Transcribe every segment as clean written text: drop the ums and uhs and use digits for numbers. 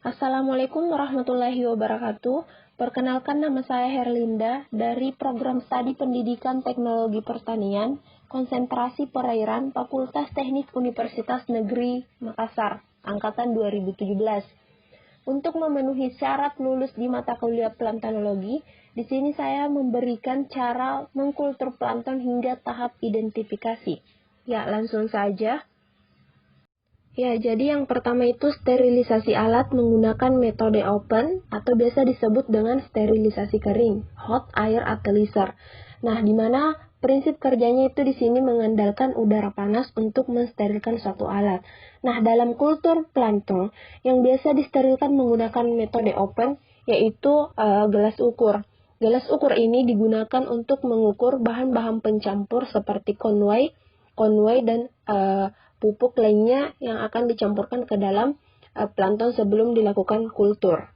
Assalamualaikum warahmatullahi wabarakatuh. Perkenalkan, nama saya Herlinda dari Program Studi Pendidikan Teknologi Pertanian, Konsentrasi Perairan, Fakultas Teknik Universitas Negeri Makassar, Angkatan 2017. Untuk memenuhi syarat lulus di mata kuliah plantanologi, di sini saya memberikan cara mengkultur plankton hingga tahap identifikasi. Ya, langsung saja. Ya, jadi yang pertama itu sterilisasi alat menggunakan metode open atau biasa disebut dengan sterilisasi kering, hot air atelyser. Nah, di mana prinsip kerjanya itu di sini mengandalkan udara panas untuk mensterilkan suatu alat. Nah, dalam kultur plankton yang biasa disterilkan menggunakan metode open yaitu gelas ukur. Gelas ukur ini digunakan untuk mengukur bahan-bahan pencampur seperti conway dan pupuk lainnya yang akan dicampurkan ke dalam plankton sebelum dilakukan kultur.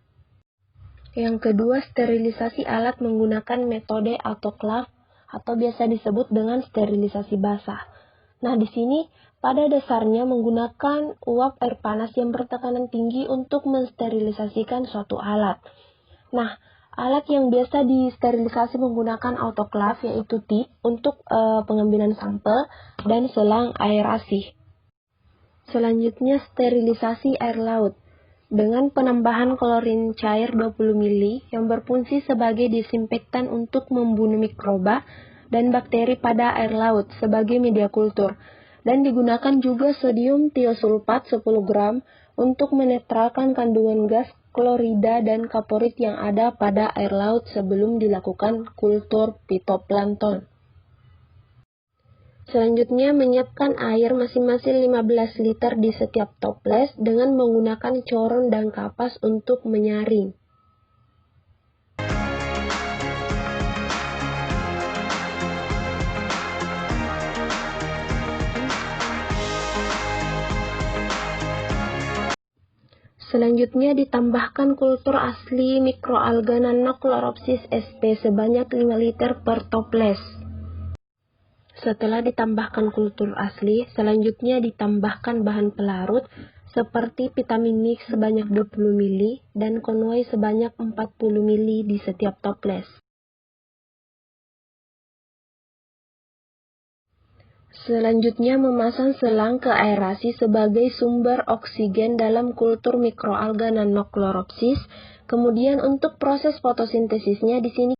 Yang kedua, sterilisasi alat menggunakan metode autoclave atau biasa disebut dengan sterilisasi basah. Nah, di sini pada dasarnya menggunakan uap air panas yang bertekanan tinggi untuk mensterilisasikan suatu alat. Nah, alat yang biasa disterilisasi menggunakan autoclave yaitu tip untuk pengambilan sampel dan selang aerasi. Selanjutnya, sterilisasi air laut dengan penambahan klorin cair 20 mili yang berfungsi sebagai disinfektan untuk membunuh mikroba dan bakteri pada air laut sebagai media kultur, dan digunakan juga sodium tiosulfat 10 gram untuk menetralkan kandungan gas klorida dan kaporit yang ada pada air laut sebelum dilakukan kultur fitoplankton. Selanjutnya, menyiapkan air masing-masing 15 liter di setiap toples dengan menggunakan coron dan kapas untuk menyaring. Selanjutnya, ditambahkan kultur asli mikroalga Nanochloropsis sp sebanyak 5 liter per toples. Setelah ditambahkan kultur asli, selanjutnya ditambahkan bahan pelarut seperti vitamin mix sebanyak 20 mili dan conway sebanyak 40 mili di setiap toples. Selanjutnya, memasang selang keaerasi sebagai sumber oksigen dalam kultur mikroalga Nanochloropsis. Kemudian untuk proses fotosintesisnya di sini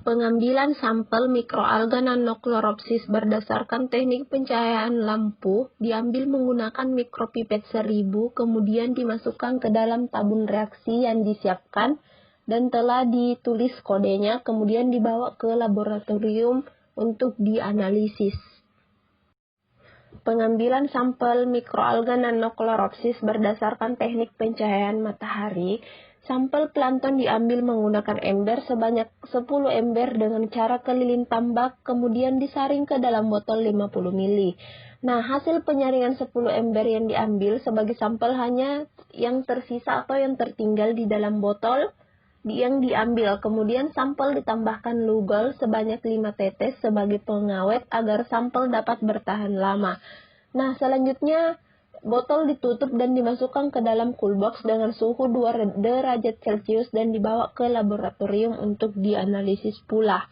pengambilan sampel mikroalga Nanochloropsis berdasarkan teknik pencahayaan lampu diambil menggunakan mikropipet 1000, kemudian dimasukkan ke dalam tabung reaksi yang disiapkan dan telah ditulis kodenya, kemudian dibawa ke laboratorium untuk dianalisis. Pengambilan sampel mikroalga Nanochloropsis berdasarkan teknik pencahayaan matahari. Sampel plankton diambil menggunakan ember sebanyak 10 ember dengan cara keliling tambak, kemudian disaring ke dalam botol 50 mili. Nah, hasil penyaringan 10 ember yang diambil sebagai sampel hanya yang tersisa atau yang tertinggal di dalam botol yang diambil. Kemudian sampel ditambahkan lugol sebanyak 5 tetes sebagai pengawet agar sampel dapat bertahan lama. Nah, selanjutnya botol ditutup dan dimasukkan ke dalam cool box dengan suhu 2 derajat Celcius dan dibawa ke laboratorium untuk dianalisis pula.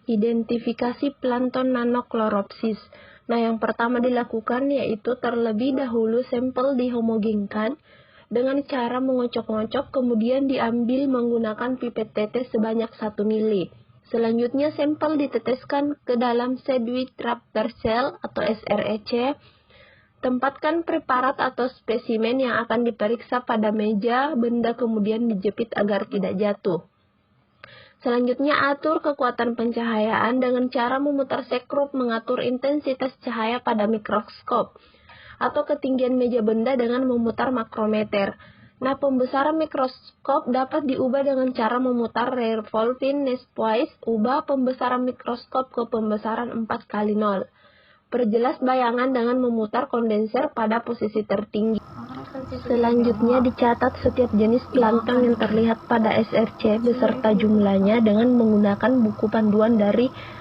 Identifikasi plankton Nanochloropsis. Nah, yang pertama dilakukan yaitu terlebih dahulu sampel dihomogenkan dengan cara mengocok-ngocok, kemudian diambil menggunakan pipet tetes sebanyak 1 mili. Selanjutnya sampel diteteskan ke dalam Sedgwick Raptor Cell atau SREC. Tempatkan preparat atau spesimen yang akan diperiksa pada meja benda, kemudian dijepit agar tidak jatuh. Selanjutnya, atur kekuatan pencahayaan dengan cara memutar sekrup mengatur intensitas cahaya pada mikroskop atau ketinggian meja benda dengan memutar makrometer. Nah, pembesaran mikroskop dapat diubah dengan cara memutar revolving Nespwise, ubah pembesaran mikroskop ke pembesaran 4x0. Perjelas bayangan dengan memutar kondenser pada posisi tertinggi. Selanjutnya, dicatat setiap jenis plankton yang terlihat pada SRC beserta jumlahnya dengan menggunakan buku panduan dari